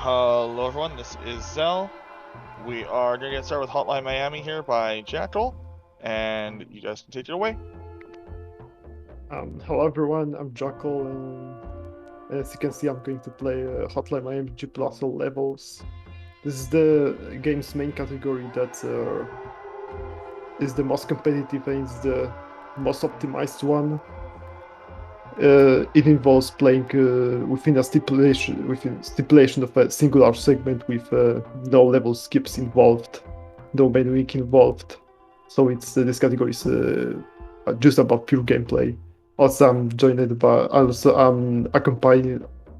Hello everyone, this is Zell. We are going to get started with Hotline Miami here by JACK4L, and you guys can take it away. Hello everyone, I'm JACK4L, and as you can see I'm going to play Hotline Miami JACK4L levels. This is the game's main category that is the most competitive and is the most optimized one. It involves playing within a stipulation of a singular segment with no level skips involved, no main week involved. So it's this category is just about pure gameplay. Also, I'm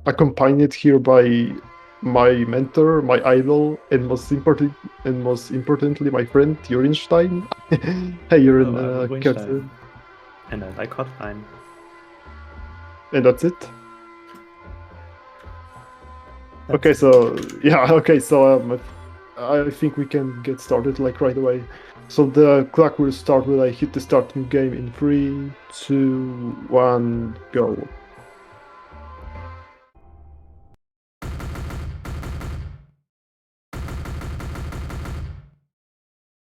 accompanied here by my mentor, my idol, and most importantly, my friend Urinstein. Hey, Urin, Winstein. And I like Hotline. And that's it. Okay, so I think we can get started like right away. So the clock will start when I hit the start new game in 3, 2, 1, go.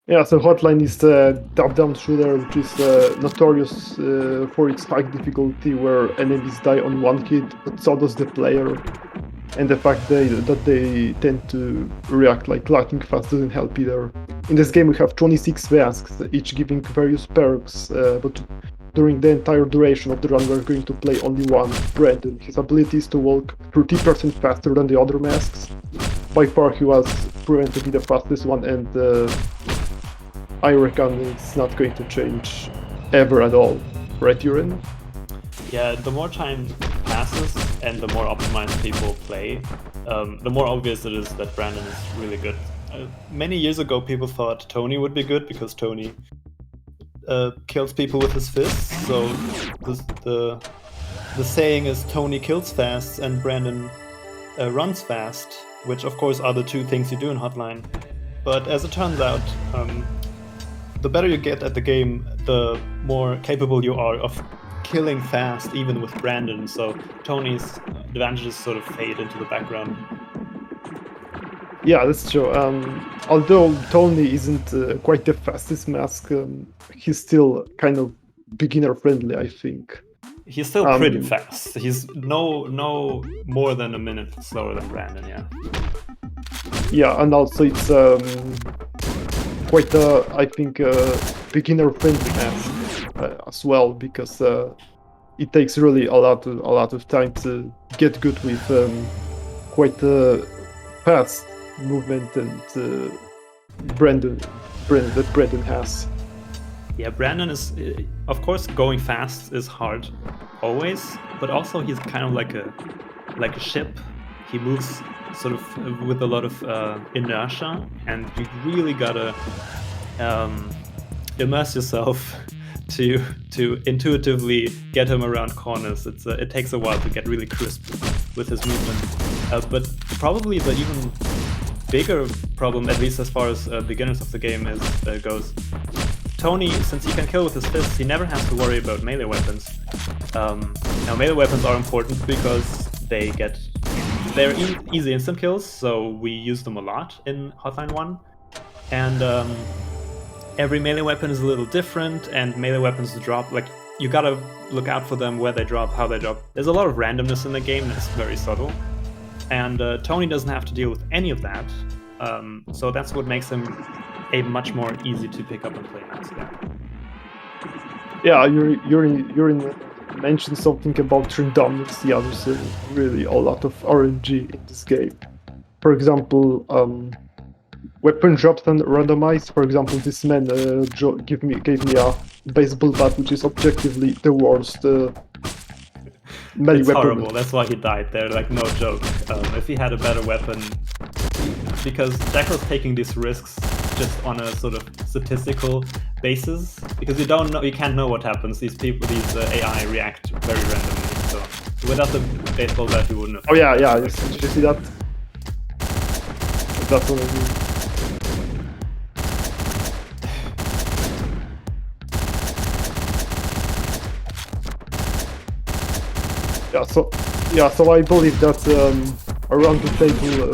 Yeah, so Hotline is the top-down shooter, which is notorious for its high difficulty, where enemies die on one hit, but so does the player. And the fact that they tend to react like lightning fast doesn't help either. In this game we have 26 masks, each giving various perks, but during the entire duration of the run we're going to play only one, Brandon. His ability is to walk 30% faster than the other masks. By far he was proven to be the fastest one, and I reckon it's not going to change ever at all. Right, Urin? Yeah, the more time passes and the more optimized people play, the more obvious it is that Brandon is really good. Many years ago, people thought Tony would be good because Tony kills people with his fists. So the saying is Tony kills fast and Brandon runs fast, which of course are the two things you do in Hotline. But as it turns out, the better you get at the game, the more capable you are of killing fast, even with Brandon. So Tony's advantages sort of fade into the background. Yeah, that's true. Although Tony isn't quite the fastest mask, he's still kind of beginner friendly, I think. He's still pretty fast. He's no more than a minute slower than Brandon, yeah. Yeah, and also it's quite I think beginner friendly mask as well, because it takes really a lot of time to get good with quite fast movement and Brandon has. Yeah, Brandon is, of course, going fast is hard always, but also he's kind of like a ship. He moves sort of with a lot of inertia, and you really gotta immerse yourself to intuitively get him around corners. It takes a while to get really crisp with his movement. But probably the even bigger problem, at least as far as beginners of the game goes, Tony, since he can kill with his fists, he never has to worry about melee weapons. Now melee weapons are important because they're easy instant kills, so we use them a lot in Hotline 1. And every melee weapon is a little different, and melee weapons drop, like, you gotta look out for them, where they drop, how they drop. There's a lot of randomness in the game that's very subtle. And Tony doesn't have to deal with any of that, so that's what makes him a much more easy to pick up and play mask. Yeah, you're mentioned something about randomness. Yeah, there's really a lot of RNG in this game. For example, weapon drops and randomized. For example, this man gave me a baseball bat, which is objectively the worst melee it's weapon. Horrible. That's why he died there. Like, no joke. If he had a better weapon, because Jack was taking these risks just on a sort of statistical basis, because you can't know what happens. These AI react very randomly. So without the baseball bat, he wouldn't have. Oh yeah. Did you see that? That's what I mean. So I believe that around the table,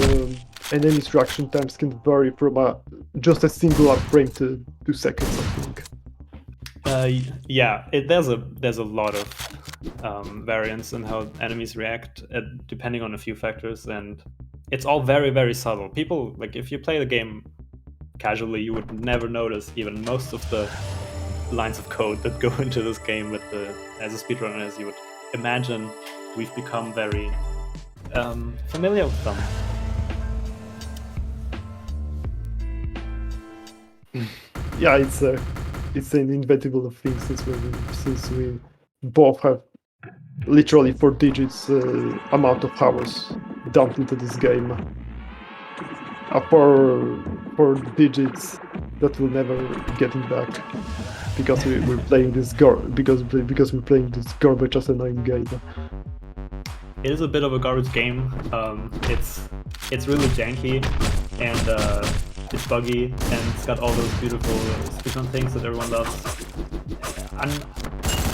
enemies' reaction times can vary from just a singular frame to 2 seconds, I think. Yeah, there's a lot of variance in how enemies react depending on a few factors, and it's all very, very subtle. People, like, if you play the game casually, you would never notice even most of the lines of code that go into this game. But as a speedrunner, as you would imagine, we've become very familiar with them. Yeah, it's an inevitable thing since we both have literally 4 digits amount of hours dumped into this game. For digits that we'll never getting back because we're playing this because we're playing this garbage as annoying game. It is a bit of a garbage game. It's really janky and it's buggy, and it's got all those beautiful speedrun things that everyone loves.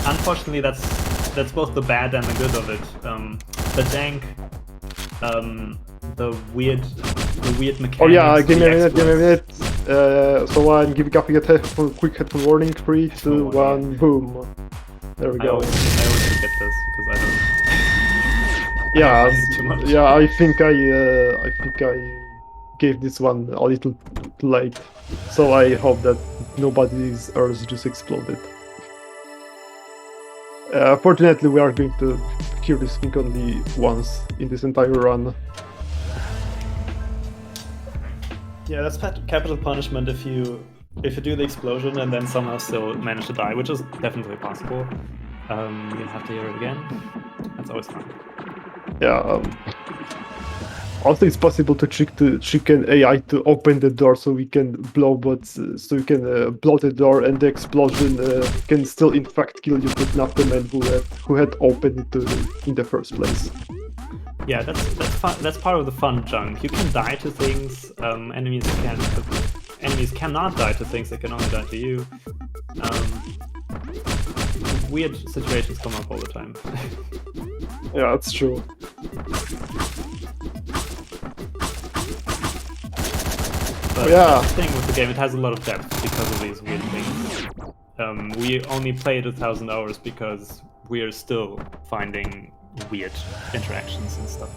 Unfortunately, that's both the bad and the good of it. The jank, the weird mechanics. Oh yeah, give me a minute. So I'm giving up a quick headphone warning. 3, 2, 1, boom. There we go. I always forget this because I don't. Yeah, too much. yeah. I think I gave this one a little too late. So I hope that nobody's ears just exploded. Fortunately, we are going to hear this thing only once in this entire run. Yeah, that's capital punishment if you do the explosion and then somehow still manage to die, which is definitely possible. You'll have to hear it again. That's always fun. Yeah. Also, it's possible to trick an AI to open the door so we can blow the door, and the explosion can still in fact kill you, but not the man who had opened it in the first place. Yeah, that's fun. That's part of the fun junk. You can die to things. Enemies cannot die to things. They can only die to you. Weird situations come up all the time. Yeah, that's true. But yeah, that's the thing with the game, it has a lot of depth because of these weird things. We only played 1,000 hours because we are still finding weird interactions and stuff.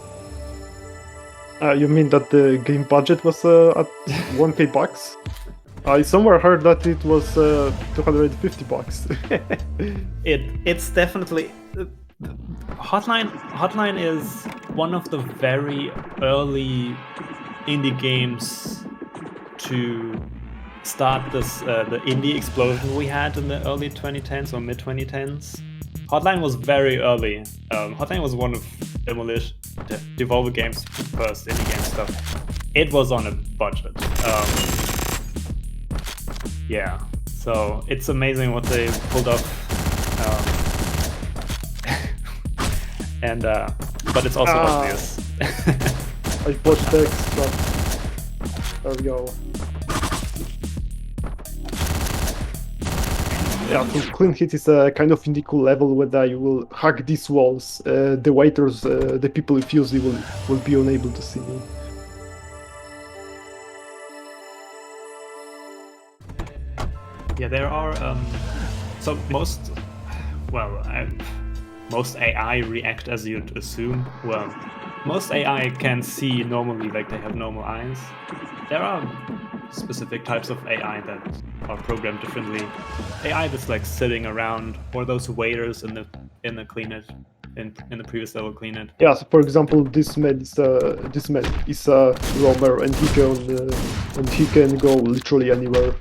You mean that the game budget was at 1k bucks? I somewhere heard that it was 250 bucks. It's definitely Hotline is one of the very early indie games to start this the indie explosion we had in the early 2010s or mid 2010s. Hotline was very early. Hotline was one of Devolver Games' first indie game stuff. It was on a budget. Yeah, so it's amazing what they pulled off. But it's also obvious. I pushed X, but there we go. Yeah, to clean hit is a kind of indie cool level where you will hack these walls. The waiters, the people with fuse will be unable to see me. Yeah, there are so most AI react as you'd assume. Well, most AI can see normally, like they have normal eyes. There are specific types of AI that are programmed differently. AI that's like sitting around, or those waiters in the clean it in the previous level clean it. Yeah, so for example, this man is a roamer, and he can go literally anywhere.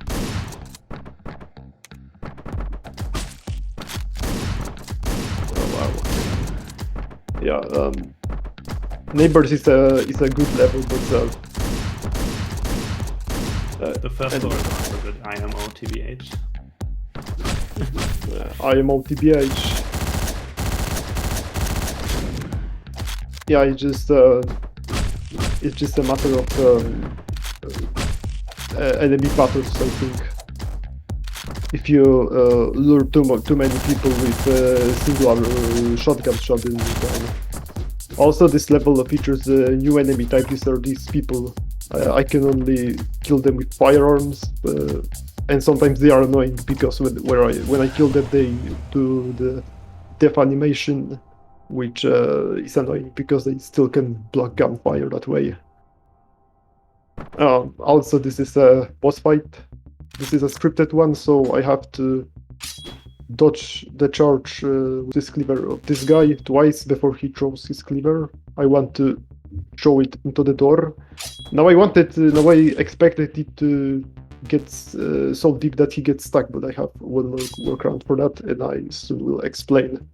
Yeah, Neighbors is a good level, but the first floor is also good. IMO TBH. IMO TBH. Yeah, it's just a matter of enemy patterns, I think. If you lure too many people with singular shotgun shot in them. Also, this level features a new enemy type. These are these people. I can only kill them with firearms, and sometimes they are annoying because when I kill them, they do the death animation, which is annoying because they still can block gunfire that way. Also, this is a boss fight. This is a scripted one, so I have to dodge the charge with this cleaver of this guy twice before he throws his cleaver. I want to throw it into the door. Now I wanted, in a way, expected it to get so deep that he gets stuck, but I have one more workaround for that, and I soon will explain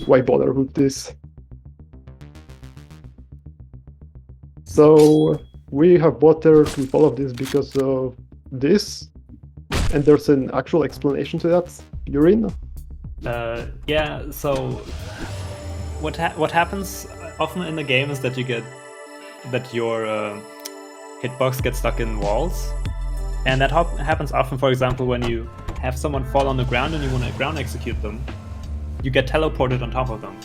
why bother with this. So we have bothered with all of this because of this, and there's an actual explanation to that. You're in? Yeah, so what happens often in the game is that your hitbox gets stuck in walls, and that happens often. For example, when you have someone fall on the ground and you want to ground execute them, you get teleported on top of them,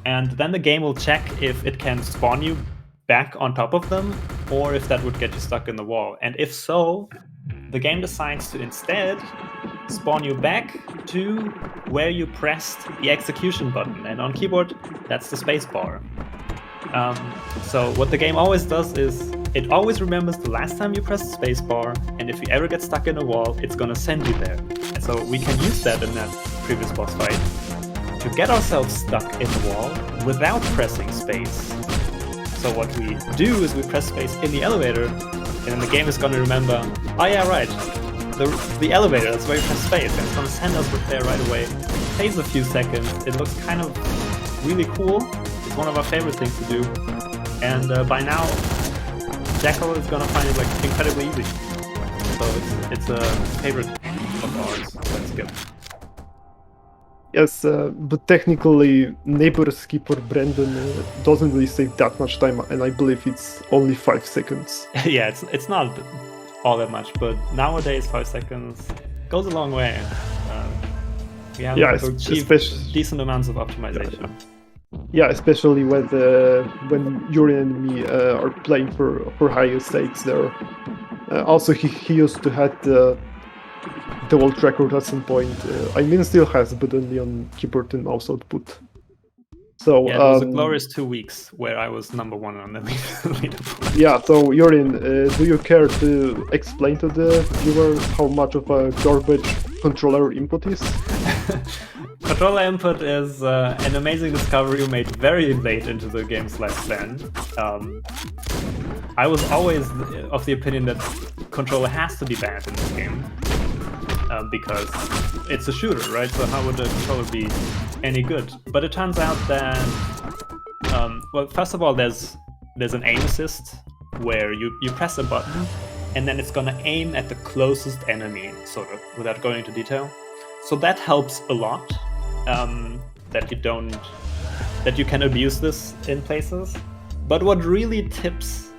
and then the game will check if it can spawn you back on top of them, or if that would get you stuck in the wall. And if so, the game decides to instead spawn you back to where you pressed the execution button, and on keyboard that's the space bar. So what the game always does is it always remembers the last time you pressed the space bar, and if you ever get stuck in a wall, it's gonna send you there. And so we can use that in that previous boss fight to get ourselves stuck in the wall without pressing space. So what we do is we press space in the elevator, and then the game is gonna remember, oh yeah, right, the elevator, that's where you press space, and it's gonna send us there right away. It takes a few seconds, it looks kind of really cool, it's one of our favorite things to do, and by now, JACK4L is gonna find it like incredibly easy. So it's a favorite of ours, let's go. Yes, but technically, neighbor's key for Brandon doesn't really save that much time, and I believe it's only 5 seconds. Yeah, it's not all that much, but nowadays 5 seconds goes a long way. We have achieved decent amounts of optimization. Yeah, especially when you and me are playing for higher stakes there. Also, he used to have the world record at some point. I mean, still has, but only on keyboard and mouse output. So yeah, it was a glorious 2 weeks where I was #1 on the leaderboard. Yeah, so Yorin, do you care to explain to the viewers how much of a garbage controller input is? Controller input is an amazing discovery made very late into the game's lifespan. I was always of the opinion that controller has to be bad in this game. Because it's a shooter, right? So how would the controller be any good? But it turns out that, well, first of all, there's an aim assist where you press a button and then it's gonna aim at the closest enemy, sort of, without going into detail. So that helps a lot, that you can abuse this in places. But what really tips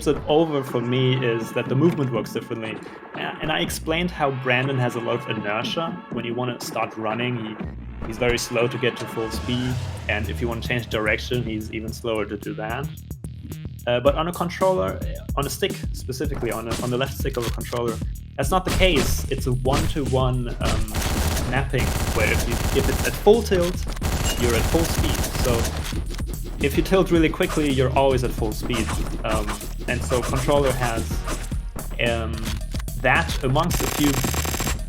it over for me is that the movement works differently. And I explained how Brandon has a lot of inertia. When you want to start running, he's very slow to get to full speed, and if you want to change direction, he's even slower to do that. But on a controller, on a stick specifically, on the left stick of a controller, that's not the case. It's a one-to-one mapping, where if it's at full tilt, you're at full speed. So if you tilt really quickly, you're always at full speed. And so controller has that amongst a few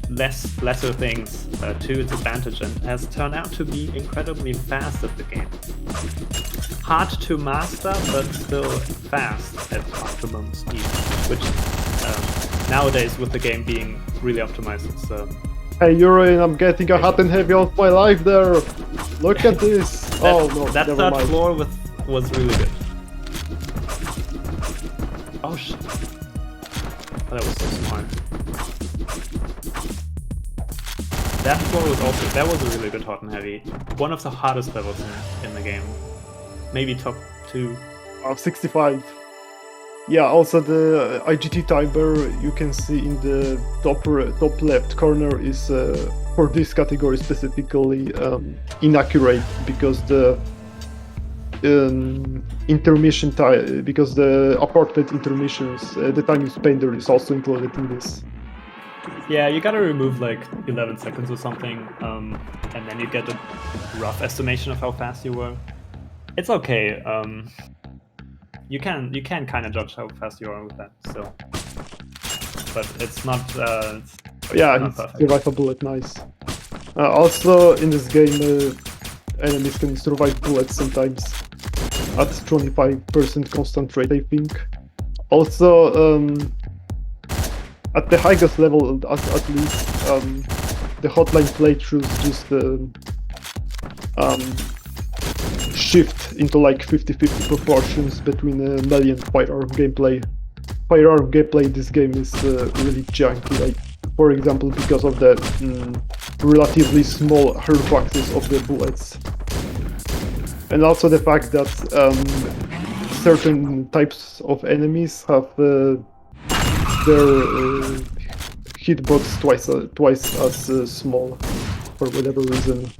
lesser things to its advantage, and has turned out to be incredibly fast at the game. Hard to master, but still fast at optimum speed, which nowadays, with the game being really optimized, it's Hey Urine, I'm getting a hot and heavy off my life there! Look at this! That third floor was really good. Oh shit. Oh, that was so smart. That floor was a really good hot and heavy. One of the hardest levels in the game. Maybe top 2. 65. Yeah, also the IGT timer you can see in the top left corner is for this category specifically inaccurate, because intermission time, because the apartment intermissions, the time you spend there is also included in this. Yeah, you gotta remove like 11 seconds or something, and then you get a rough estimation of how fast you were. It's okay. You can kind of judge how fast you are with that. So, but it's not. Yeah, not it's perfect. survivable at nice. Also, in this game, enemies can survive bullets sometimes at 25% constant rate, I think. Also, at the highest level, at least, the hotline playthroughs just shift into like 50-50 proportions between melee and firearm gameplay. Firearm gameplay, this game is really janky. Like, for example, because of the relatively small hurtboxes of the bullets, and also the fact that certain types of enemies have their hitbox twice as small for whatever reason.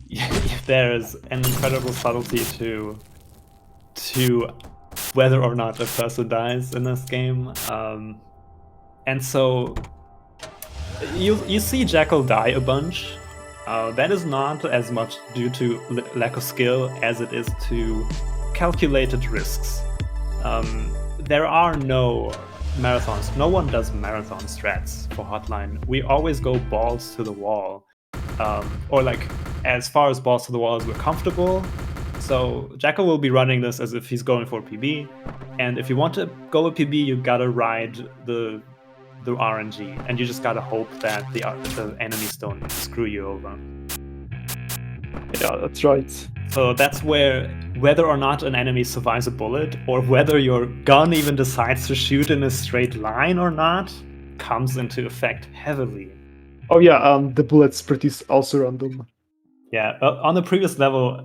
There is an incredible subtlety to whether or not a person dies in this game, and so you see JACK4L die a bunch. That is not as much due to lack of skill as it is to calculated risks. There are no marathons. No one does marathon strats for Hotline. We always go balls to the wall, or like as far as balls to the wall as we're comfortable. So JACK4L will be running this as if he's going for PB, and if you want to go a PB, you gotta ride the RNG, and you just gotta hope that the enemies don't screw you over. Yeah, that's right. So that's where whether or not an enemy survives a bullet, or whether your gun even decides to shoot in a straight line or not, comes into effect heavily. Oh yeah, the bullets pretty also random. Yeah, on the previous level,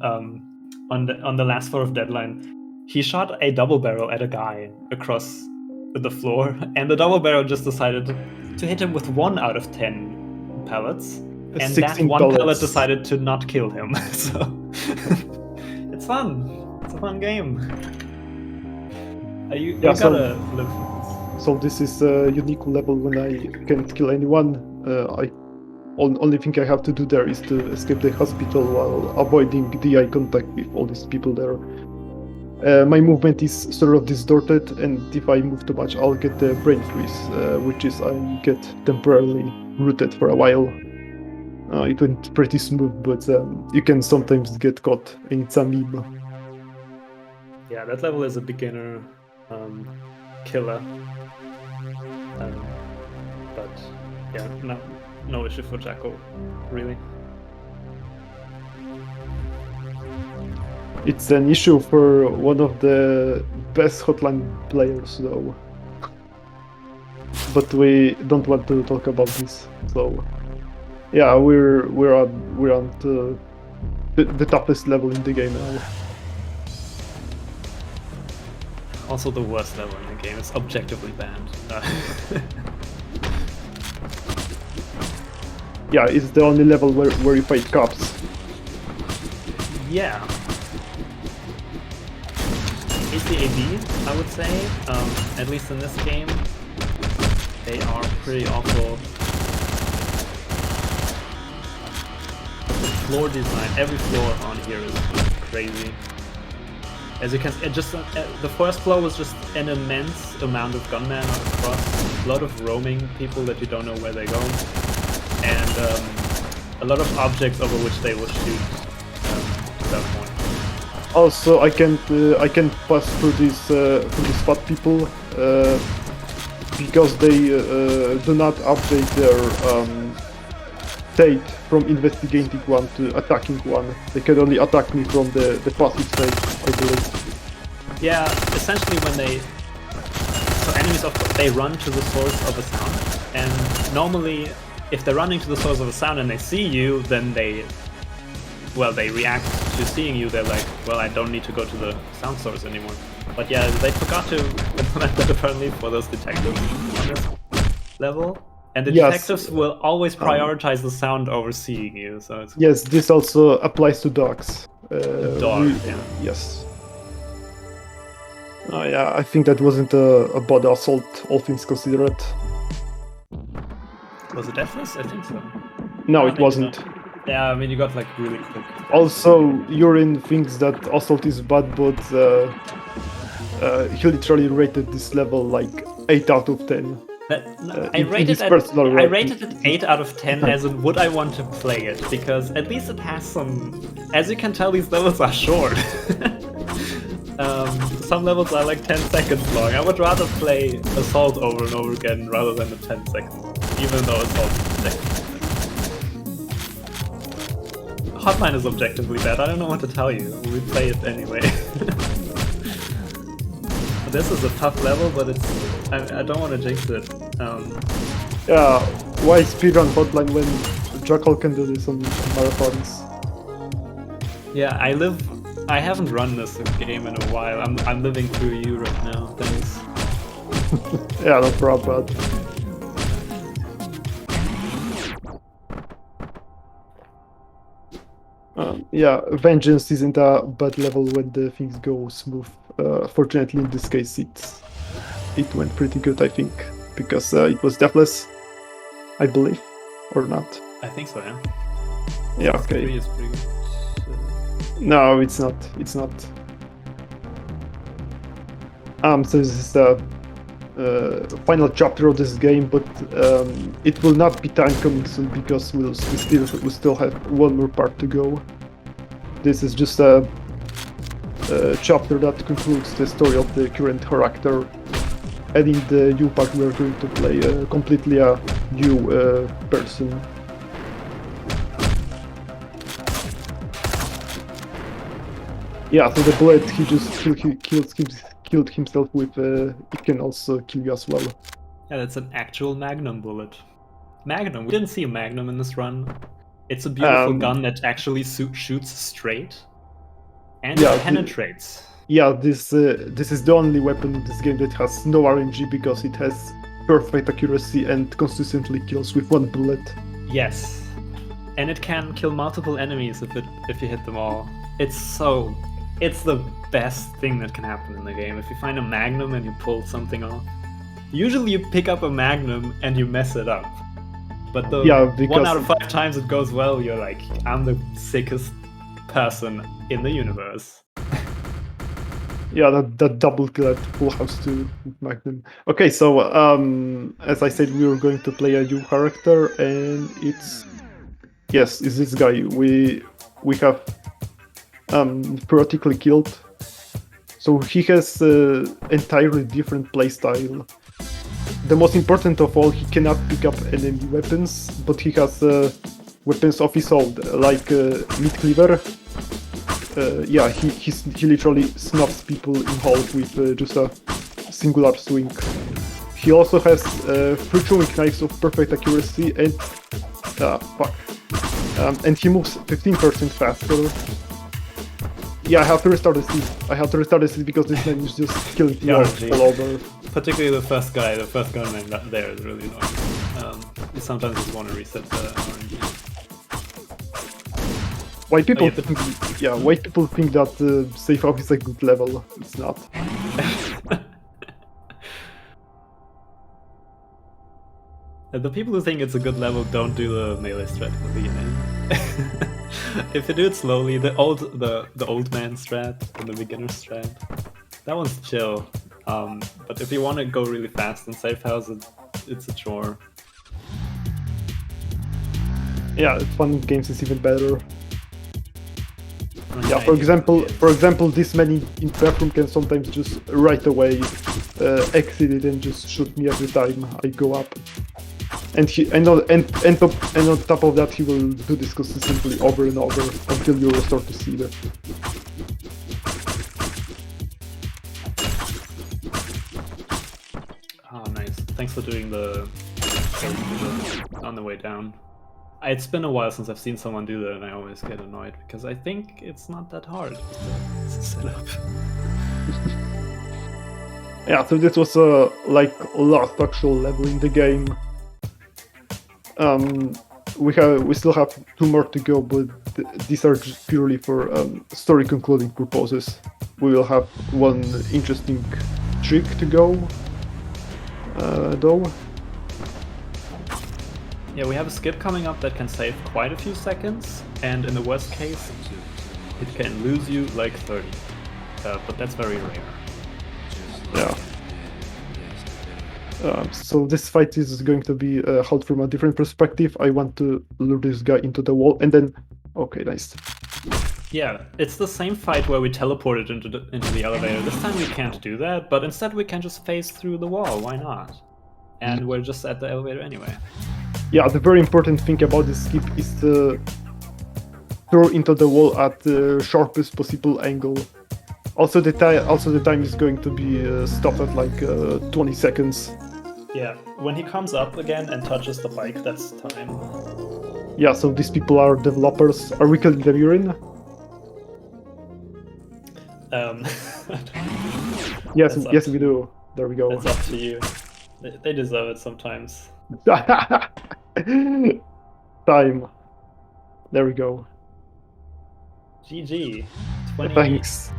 on the last floor of Deadline, he shot a double barrel at a guy across the floor, and the double barrel just decided to hit him with 1 out of 10 pellets, and that 16 one pellet pellets. decided to not kill him. So it's fun. It's a fun game. You Yeah, gotta live for So this is a unique level when I can't kill anyone. Only thing I have to do there is to escape the hospital while avoiding the eye contact with all these people there. My movement is sort of distorted, and if I move too much, I'll get the brain freeze, which is I get temporarily rooted for a while. It went pretty smooth, but you can sometimes get caught, and it's a meme. this. Yeah, that level is a beginner killer. But yeah, no issue for JACK4L, really. It's an issue for one of the best Hotline players, though. But we don't want to talk about this. So, yeah, we're on the toughest level in the game now. Also the worst level in the game. It's objectively banned. Yeah, it's the only level where you fight cops. Yeah. ACAB, I would say, at least in this game, they are pretty awful. The floor design, every floor on here is crazy. As you can see, the first floor was just an immense amount of gunmen across, a lot of roaming people that you don't know where they go, and a lot of objects over which they will shoot at that point. Also, I can't pass through these spot people because they do not update their state from investigating one to attacking one. They can only attack me from the passive state, I believe. Yeah, essentially when enemies they run to the source of a sound, and normally if they're running to the source of a sound and they see you, then they react to seeing you. They're like, well, I don't need to go to the sound source anymore. But yeah, they forgot to implement that apparently for those detectives on this level. And the detectives will always prioritize the sound over seeing you. So it's yes, this also applies to dogs. Dogs, yeah. Yes. Yeah, I think that wasn't a bad assault, all things considered. Was it deathless? I think so. No, Oh, it maybe wasn't. not. Yeah, I mean, you got like really quick. Also, Urine thinks that assault is bad, but he literally rated this level like 8 out of 10. I rated it 8 out of 10 as in would I want to play it, because at least it has some... As you can tell, these levels are short. Some levels are like 10 seconds long. I would rather play Assault over and over again rather than a 10 second one, even though Assault is objectively. Hotline is objectively bad, I don't know what to tell you. We play it anyway. This is a tough level, but it's... I don't want to jinx it. Yeah, why speedrun Hotline when JACK4L can do this on marathons? Yeah, I haven't run this game in a while. I'm living through you right now, thanks. Yeah, no problem. Yeah, Vengeance isn't a bad level when the things go smooth. Fortunately, in this case, it went pretty good, I think, because it was deathless, I believe, or not. I think so, yeah. Yeah, okay. 3 is pretty good. No, it's not. It's not. So this is the final chapter of this game, but it will not be time coming soon because we still have one more part to go. This is just a chapter that concludes the story of the current character, and in the new part we are going to play completely a new person. Yeah, so the bullet he just killed himself with, it can also kill you as well. Yeah, that's an actual Magnum bullet. Magnum, we didn't see a Magnum in this run. It's a beautiful gun that actually shoots straight. And it penetrates. Yeah, this is the only weapon in this game that has no RNG because it has perfect accuracy and consistently kills with one bullet. Yes. And it can kill multiple enemies if you hit them all. It's the best thing that can happen in the game. If you find a Magnum and you pull something off. Usually you pick up a Magnum and you mess it up. But the 1 out of 5 times it goes well, you're like, I'm the sickest person in the universe. Yeah, that double kill at full house too with Magnum. Okay, so as I said, we were going to play a new character, and it's this guy. We have theoretically killed. So he has entirely different playstyle. The most important of all, he cannot pick up enemy weapons, but he has weapons of his own, like meat cleaver. Yeah, he literally snaps people in half with just a singular swing. He also has 3 throwing knives of perfect accuracy and and he moves 15% faster. Yeah, I have to restart the scene because this man is just killing me all over. Particularly the first gunman there is really annoying. You sometimes just want to reset the RNG. Why people think that safe house is a good level? It's not. The people who think it's a good level don't do the melee strat in the beginning. If you do it slowly, the old man strat and the beginner strat, that one's chill. But if you want to go really fast in safe house, it's a chore. Yeah, fun games is even better. Yeah, for example, this man in bathroom can sometimes just right away exit it and just shoot me every time I go up. And on top of that, he will do this consistently over and over until you restore to see that. Oh, nice. Thanks for doing the on the way down. It's been a while since I've seen someone do that, and I always get annoyed because I think it's not that hard. It's a setup. Yeah, so this was like last actual level in the game. We still have 2 more to go, but these are just purely for story concluding purposes. we will have one interesting trick to go, though. Yeah, we have a skip coming up that can save quite a few seconds, and in the worst case, it can lose you like 30. But that's very rare. Yeah. So this fight is going to be held from a different perspective. I want to lure this guy into the wall, and then... Okay, nice. Yeah, it's the same fight where we teleported into the elevator. This time we can't do that, but instead we can just phase through the wall. Why not? And we're just at the elevator anyway. Yeah, the very important thing about this skip is to throw into the wall at the sharpest possible angle. Also, the time is going to be stopped at like 20 seconds. Yeah, when he comes up again and touches the bike, that's time. Yeah, so these people are developers. Are we killing them, urine? Yes, yes, we do. There we go. It's up to you. They deserve it sometimes. Time. There we go. GG. 20, Thanks.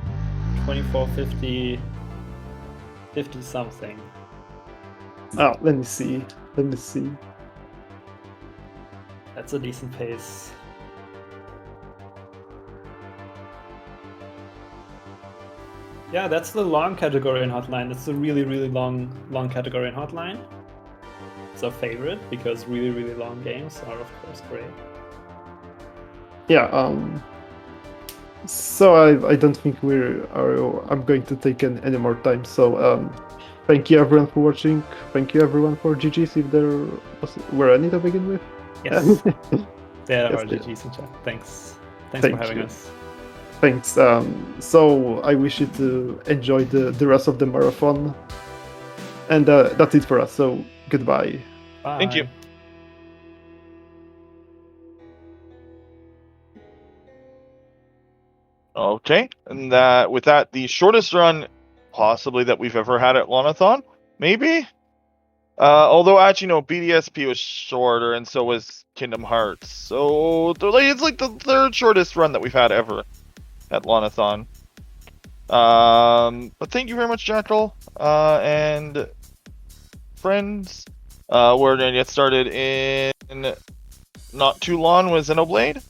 24, 50, 50 something. Ah, let me see. Let me see. That's a decent pace. Yeah, that's the long category in Hotline. That's a really, really long category in Hotline. It's our favorite because really, really long games are of course great. Yeah. So I don't think I'm going to take any more time. So thank you everyone for watching. Thank you everyone for GGs if there were any to begin with. Yes. There Yes, are GGs in chat. Thanks. Thanks Thank for having you. us. Thanks. So I wish you to enjoy the rest of the marathon. And that's it for us. So goodbye. Bye. Thank you. Okay, and with that, the shortest run possibly that we've ever had at Lonathon, maybe. Although actually no, BDSP was shorter, and so was Kingdom Hearts. So it's like the third shortest run that we've had ever at Lonathon. But thank you very much, JACK4L, and friends. We're gonna get started in not too long with Xenoblade.